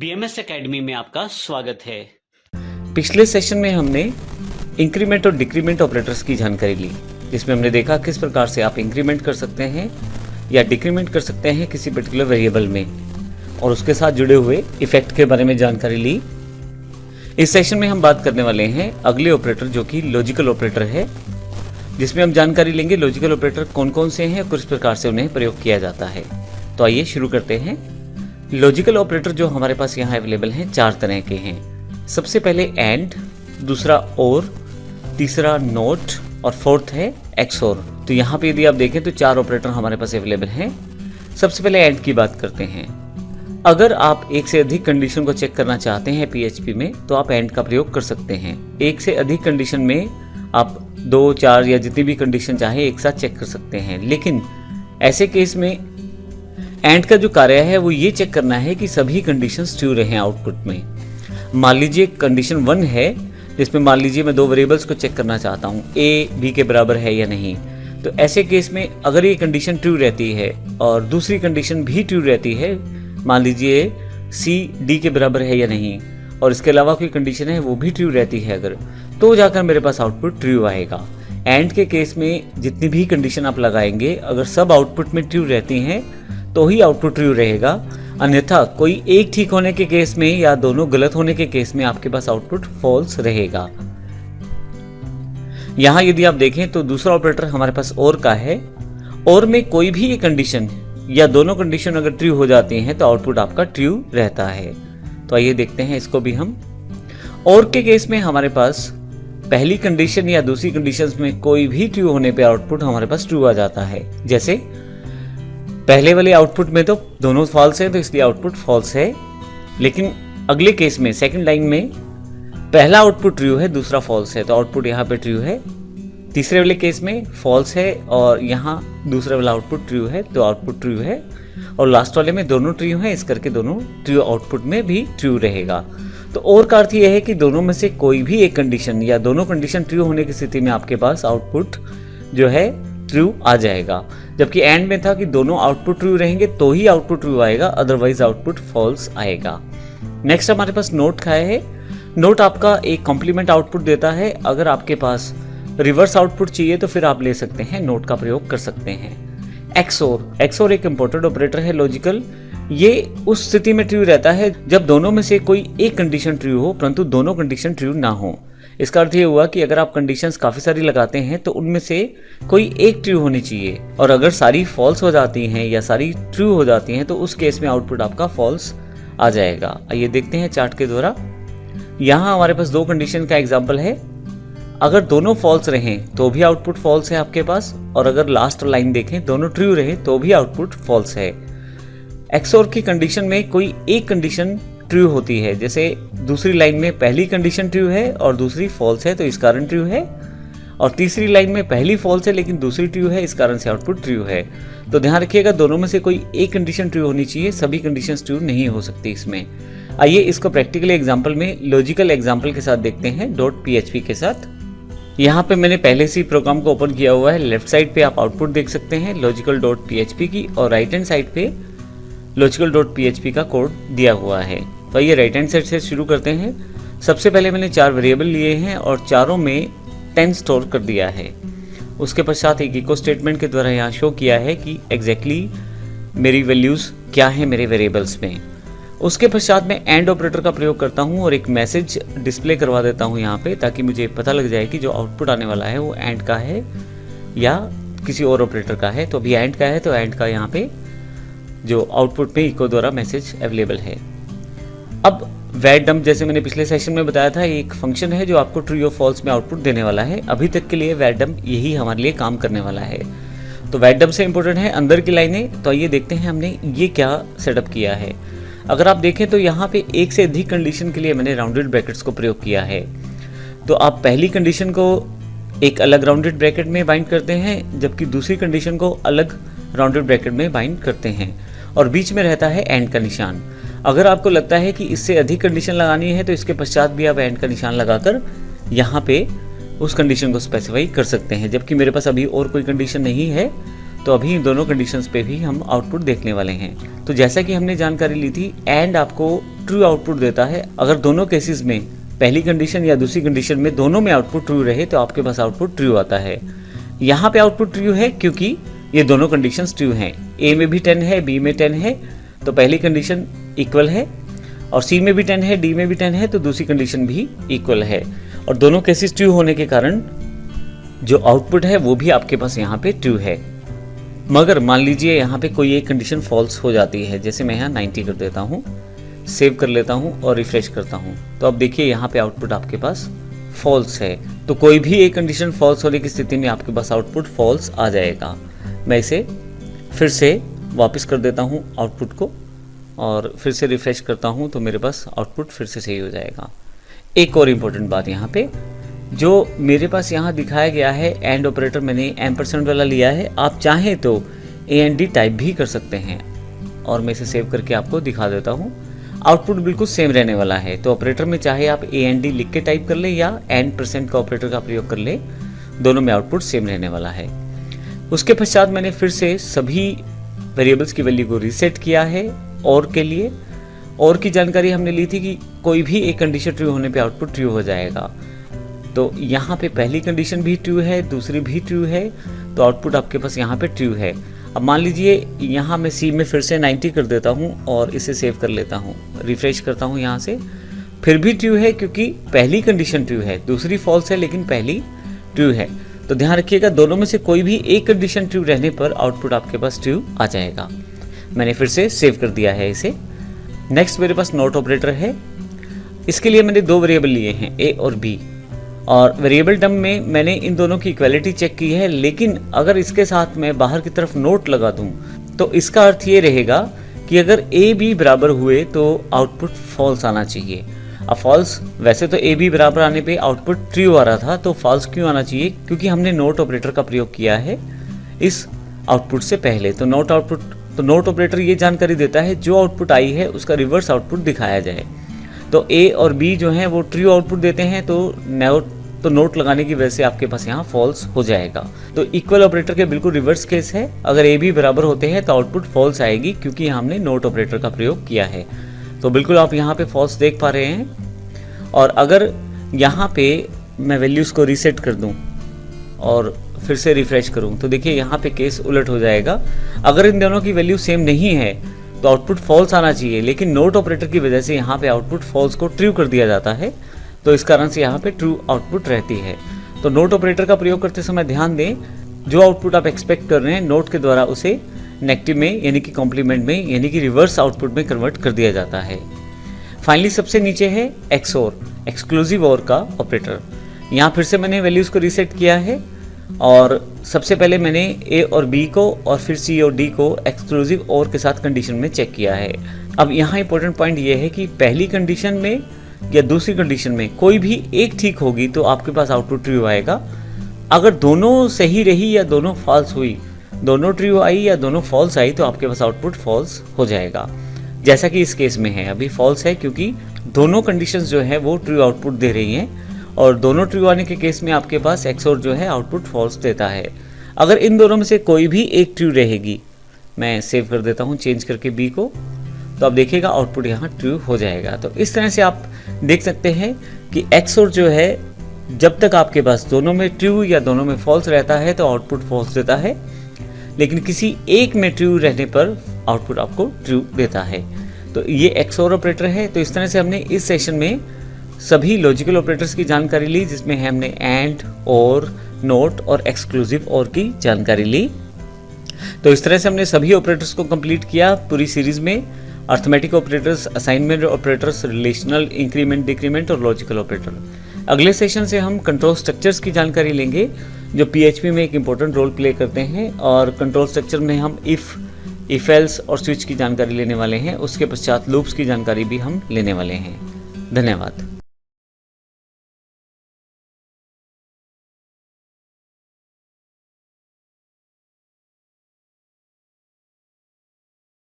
BMS academy में आपका स्वागत है। पिछले सेशन में हमने इंक्रीमेंट और डिक्रीमेंट ऑपरेटर्स की जानकारी ली, जिसमें हमने देखा किस प्रकार से आप इंक्रीमेंट कर सकते हैं या डिक्रीमेंट कर सकते हैं किसी पर्टिकुलर वेरिएबल में, और उसके साथ जुड़े हुए इफेक्ट के बारे में जानकारी ली। इस सेशन में हम बात करने वाले हैं अगले ऑपरेटर जो कि लॉजिकल ऑपरेटर है, जिसमें हम जानकारी लेंगे लॉजिकल ऑपरेटर कौन कौन से हैं और किस प्रकार से उन्हें प्रयोग किया जाता है। तो आइए शुरू करते हैं। लॉजिकल ऑपरेटर जो हमारे पास यहाँ अवेलेबल हैं 4 तरह के हैं। सबसे पहले एंड, दूसरा और, तीसरा नोट और फोर्थ है एक्सओर। तो यहाँ पे यदि आप देखें तो 4 ऑपरेटर हमारे पास अवेलेबल हैं। सबसे पहले एंड की बात करते हैं। अगर आप एक से अधिक कंडीशन को चेक करना चाहते हैं PHP में तो आप एंड का प्रयोग कर सकते हैं। एक से अधिक कंडीशन में आप 2, 4 या जितनी भी कंडीशन चाहे एक साथ चेक कर सकते हैं, लेकिन ऐसे केस में एंड का जो कार्य है वो ये चेक करना है कि सभी कंडीशंस ट्रू रहे आउटपुट में। मान लीजिए कंडीशन 1 है, जिसमें मान लीजिए मैं 2 वेरिएबल्स को चेक करना चाहता हूँ, A B के बराबर है या नहीं। तो ऐसे केस में अगर ये कंडीशन ट्रू रहती है और दूसरी कंडीशन भी ट्रू रहती है, मान लीजिए C D के बराबर है या नहीं, और इसके अलावा कोई कंडीशन है वो भी ट्रू रहती है अगर, तो जाकर मेरे पास आउटपुट ट्रू आएगा। एंड के केस में जितनी भी कंडीशन आप लगाएंगे, अगर सब आउटपुट में ट्रू रहती हैं तो ही आउटपुट ट्रू रहेगा, अन्यथा कोई एक ठीक होने के केस में या दोनों गलत होने के केस में आपके पास आउटपुट फॉल्स रहेगा। यहां यदि आप देखें तो दूसरा ऑपरेटर हमारे पास और का है। और में कोई भी एक कंडीशन या दोनों कंडीशन अगर ट्रू हो जाती हैं तो आउटपुट आपका ट्रू रहता है। तो आइए देखते हैं इसको भी हम। और के केस में हमारे पास पहली कंडीशन या दूसरी कंडीशन में कोई भी ट्रू होने पे आउटपुट हमारे पास ट्रू आ जाता है। जैसे पहले वाले आउटपुट में तो दोनों फॉल्स है तो इसलिए आउटपुट फॉल्स है, लेकिन अगले केस में सेकंड लाइन में पहला आउटपुट ट्रू है, दूसरा फॉल्स है, तो आउटपुट यहाँ पे ट्रू है। तीसरे वाले केस में फॉल्स है और यहाँ दूसरा वाला आउटपुट ट्रू है, तो आउटपुट ट्रू है। और लास्ट वाले में दोनों ट्रू है, इस करके दोनों ट्रू आउटपुट में भी ट्रू रहेगा। तो और का अर्थ यह है कि दोनों में से कोई भी एक कंडीशन या दोनों कंडीशन ट्रू होने की स्थिति में आपके पास आउटपुट जो है ट्रू आ जाएगा। जबकि एंड में था कि दोनों आउटपुट ट्रू रहेंगे तो ही आउटपुट ट्रू आएगा, अदरवाइज आउटपुट फॉल्स आएगा। नेक्स्ट हमारे पास नोट का है। नोट आपका एक कॉम्प्लीमेंट आउटपुट देता है। अगर आपके पास रिवर्स आउटपुट चाहिए तो फिर आप ले सकते हैं, नोट का प्रयोग कर सकते हैं। एक्सओर एक इंपॉर्टेंट ऑपरेटर है लॉजिकल। ये उस स्थिति में ट्रू रहता है जब दोनों में से कोई एक कंडीशन ट्रू हो परंतु दोनों कंडीशन ट्रू ना हो। इसका अर्थ ये हुआ कि अगर आप कंडीशंस काफी सारी लगाते हैं तो उनमें से कोई एक ट्रू होनी चाहिए, और अगर सारी फॉल्स हो जाती हैं या सारी ट्रू हो जाती हैं तो उस केस में आउटपुट आपका फॉल्स आ जाएगा। आइए देखते हैं चार्ट के द्वारा। यहाँ हमारे पास 2 कंडीशन का एग्जाम्पल है। अगर दोनों फॉल्स रहें तो भी आउटपुट फॉल्स है आपके पास, और अगर लास्ट लाइन देखें दोनों ट्रू रहे तो भी आउटपुट फॉल्स है। एक्सओर की कंडीशन में कोई एक कंडीशन ट्रू होती है, जैसे दूसरी लाइन में पहली कंडीशन ट्रू है और दूसरी फॉल्स है तो इस कारण ट्रू है, और तीसरी लाइन में पहली फॉल्स है लेकिन दूसरी ट्रू है, इस कारण से आउटपुट ट्रू है। तो ध्यान रखिएगा दोनों में से कोई एक कंडीशन ट्रू होनी चाहिए, सभी कंडीशंस ट्रू नहीं हो सकती इसमें। आइए इसको प्रैक्टिकल एग्जाम्पल में लॉजिकल एग्जाम्पल के साथ देखते हैं .php के साथ। यहाँ पे मैंने पहले से ही प्रोग्राम को ओपन किया हुआ है। लेफ्ट साइड पे आप आउटपुट देख सकते हैं logical.php की, और राइट हैंड साइड पे logical.php का कोड दिया हुआ है। तो ये राइट हैंड साइड से शुरू करते हैं। सबसे पहले मैंने 4 वेरिएबल लिए हैं और चारों में 10 स्टोर कर दिया है। उसके पश्चात एक इको स्टेटमेंट के द्वारा यहाँ शो किया है कि एग्जैक्टली मेरी वैल्यूज़ क्या है मेरे वेरिएबल्स में। उसके पश्चात मैं एंड ऑपरेटर का प्रयोग करता हूँ और एक मैसेज डिस्प्ले करवा देता हूँ यहाँ पे, ताकि मुझे पता लग जाए कि जो आउटपुट आने वाला है वो एंड का है या किसी और ऑपरेटर का है। तो अभी एंड का है तो एंड का यहाँ पे जो आउटपुट में इको द्वारा मैसेज अवेलेबल है। अब वैडडम्प, जैसे मैंने पिछले सेशन में बताया था, एक फंक्शन है जो आपको ट्रू और फॉल्स में आउटपुट देने वाला है। अभी तक के लिए वैडडम्प यही हमारे लिए काम करने वाला है। तो वैडडम्प से इंपॉर्टेंट है अंदर की लाइनें। तो आइए देखते हैं हमने ये क्या सेटअप किया है। अगर आप देखें तो यहाँ पे एक से अधिक कंडीशन के लिए मैंने राउंडेड ब्रैकेट्स को प्रयोग किया है। तो आप पहली कंडीशन को एक अलग राउंडेड ब्रैकेट में बाइंड करते हैं, जबकि दूसरी कंडीशन को अलग राउंडेड ब्रैकेट में बाइंड करते हैं, और बीच में रहता है एंड का निशान। अगर आपको लगता है कि इससे अधिक कंडीशन लगानी है तो इसके पश्चात भी आप एंड का निशान लगाकर यहाँ पे उस कंडीशन को स्पेसिफाई कर सकते हैं। जबकि मेरे पास अभी और कोई कंडीशन नहीं है तो अभी इन दोनों कंडीशंस पे भी हम आउटपुट देखने वाले हैं। तो जैसा कि हमने जानकारी ली थी, एंड आपको ट्रू आउटपुट देता है। अगर दोनों केसेस में पहली कंडीशन या दूसरी कंडीशन में दोनों में आउटपुट ट्रू रहे तो आपके पास आउटपुट ट्रू आता है। यहाँ पे आउटपुट ट्रू है क्योंकि ये दोनों कंडीशंस ट्रू हैं। ए में भी 10 है, बी में 10 है, तो पहली कंडीशन इक्वल है, और सी में भी 10 है, डी में भी 10 है, तो दूसरी कंडीशन भी इक्वल है। और दोनों केसेस ट्रू होने के कारण जो आउटपुट है वो भी आपके पास यहाँ पे ट्रू है। मगर मान लीजिए यहाँ पे कोई एक कंडीशन फॉल्स हो जाती है, जैसे मैं यहाँ 90 कर देता हूँ, सेव कर लेता हूँ और रिफ्रेश करता हूँ, तो अब देखिए यहाँ पे आउटपुट आपके पास फॉल्स है। तो कोई भी एक कंडीशन फॉल्स होने की स्थिति में आपके पास आउटपुट फॉल्स आ जाएगा। मैं इसे फिर से वापस कर देता हूँ आउटपुट को और फिर से रिफ्रेश करता हूँ, तो मेरे पास आउटपुट फिर से सही हो जाएगा। एक और इम्पोर्टेंट बात यहाँ पे, जो मेरे पास यहाँ दिखाया गया है एंड ऑपरेटर मैंने एम्परसेंड वाला लिया है। आप चाहें तो AND टाइप भी कर सकते हैं, और मैं इसे सेव करके आपको दिखा देता हूँ। आउटपुट बिल्कुल सेम रहने वाला है। तो ऑपरेटर में चाहे आप AND लिख के टाइप कर ले या % का ऑपरेटर का प्रयोग कर ले, दोनों में आउटपुट सेम रहने वाला है। उसके पश्चात मैंने फिर से सभी वेरिएबल्स की वैल्यू को रीसेट किया है और के लिए। और की जानकारी हमने ली थी कि कोई भी एक कंडीशन ट्रू होने पे आउटपुट ट्रू हो जाएगा। तो यहाँ पे पहली कंडीशन भी ट्रू है, दूसरी भी ट्रू है, तो आउटपुट आपके पास यहाँ पे ट्रू है। अब मान लीजिए यहाँ मैं सी में फिर से 90 कर देता हूँ और इसे सेव कर लेता हूँ, रिफ्रेश करता हूँ यहाँ से, फिर भी ट्रू है क्योंकि पहली कंडीशन ट्रू है, दूसरी फॉल्स है लेकिन पहली ट्रू है। तो ध्यान रखिएगा, दोनों में से कोई भी एक कंडीशन ट्रू रहने पर आउटपुट आपके पास ट्रू आ जाएगा। मैंने फिर से सेव कर दिया है इसे। नेक्स्ट मेरे पास नॉट ऑपरेटर है। इसके लिए मैंने दो वेरिएबल लिए हैं, ए और बी, और वेरिएबल टर्म में मैंने इन दोनों की इक्वालिटी चेक की है। लेकिन अगर इसके साथ मैं बाहर की तरफ नोट लगा दूं तो इसका अर्थ ये रहेगा कि अगर ए बी बराबर हुए तो आउटपुट फॉल्स आना चाहिए। अब फॉल्स, वैसे तो ए बी बराबर आने पे आउटपुट ट्रू आ रहा था, तो फॉल्स क्यों आना चाहिए? क्योंकि हमने नोट ऑपरेटर का प्रयोग किया है इस आउटपुट से पहले। तो नोट ऑपरेटर ये जानकारी देता है जो आउटपुट आई है उसका रिवर्स आउटपुट दिखाया जाए। तो ए और बी जो हैं वो ट्रू आउटपुट देते हैं, तो नोट लगाने की वजह से आपके पास यहाँ फॉल्स हो जाएगा। तो इक्वल ऑपरेटर के बिल्कुल रिवर्स केस है। अगर ए बी बराबर होते हैं तो आउटपुट फॉल्स आएगी क्योंकि हमने नोट ऑपरेटर का प्रयोग किया है। तो बिल्कुल आप यहाँ पे फॉल्स देख पा रहे हैं। और अगर यहाँ पे मैं वैल्यूज़ को रीसेट कर दूँ और फिर से रिफ्रेश करूँ तो देखिए यहाँ पे केस उलट हो जाएगा। अगर इन दोनों की वैल्यू सेम नहीं है तो आउटपुट फॉल्स आना चाहिए, लेकिन नोट ऑपरेटर की वजह से यहाँ पे आउटपुट फॉल्स को ट्रू कर दिया जाता है, तो इस कारण से यहाँ पे ट्रू आउटपुट रहती है। तो नोट ऑपरेटर का प्रयोग करते समय ध्यान दें, जो आउटपुट आप एक्सपेक्ट कर रहे हैं नोट के द्वारा उसे नेगेटिव में यानी कि कॉम्प्लीमेंट में यानी कि रिवर्स आउटपुट में कन्वर्ट कर दिया जाता है। फाइनली सबसे नीचे है XOR, एक्सक्लूसिव OR का ऑपरेटर। यहाँ फिर से मैंने वैल्यूज़ को रीसेट किया है और सबसे पहले मैंने ए और बी को और फिर सी और डी को एक्सक्लूसिव OR के साथ कंडीशन में चेक किया है। अब यहाँ इंपॉर्टेंट पॉइंट ये है कि पहली कंडीशन में या दूसरी कंडीशन में कोई भी एक ठीक होगी तो आपके पास आउटपुट ट्रू आएगा। अगर दोनों सही रही या दोनों फॉल्स हुई, दोनों ट्रू आई या दोनों फॉल्स आई, तो आपके पास आउटपुट फॉल्स हो जाएगा, जैसा कि इस केस में है। अभी फॉल्स है क्योंकि दोनों कंडीशंस जो है वो ट्रू आउटपुट दे रही हैं, और दोनों ट्रू आने के केस में आपके पास XOR जो है आउटपुट फॉल्स देता है। अगर इन दोनों में से कोई भी एक ट्रू रहेगी, मैं सेव कर देता हूँ चेंज करके बी को, तो आप देखिएगा आउटपुट यहाँ ट्रू हो जाएगा। तो इस तरह से आप देख सकते हैं कि XOR जो है जब तक आपके पास दोनों में ट्रू या दोनों में फॉल्स रहता है तो आउटपुट फॉल्स देता है, लेकिन किसी एक में ट्रू रहने पर आउटपुट आपको ट्रू देता है। तो ये XOR ऑपरेटर है। तो इस तरह से हमने इस सेशन में सभी लॉजिकल ऑपरेटर्स की जानकारी ली, जिसमें हमने एंड, और, नोट और एक्सक्लूसिव OR की जानकारी ली। तो इस तरह से हमने सभी ऑपरेटर्स को कंप्लीट किया पूरी सीरीज में, arithmetic operators, assignment operators, relational, increment, decrement और लॉजिकल ऑपरेटर। अगले सेशन से हम कंट्रोल स्ट्रक्चर्स की जानकारी लेंगे जो PHP में एक इम्पोर्टेंट रोल प्ले करते हैं, और कंट्रोल स्ट्रक्चर में हम इफ एल्स और स्विच की जानकारी लेने वाले हैं। उसके पश्चात लूप्स की जानकारी भी हम लेने वाले हैं। धन्यवाद।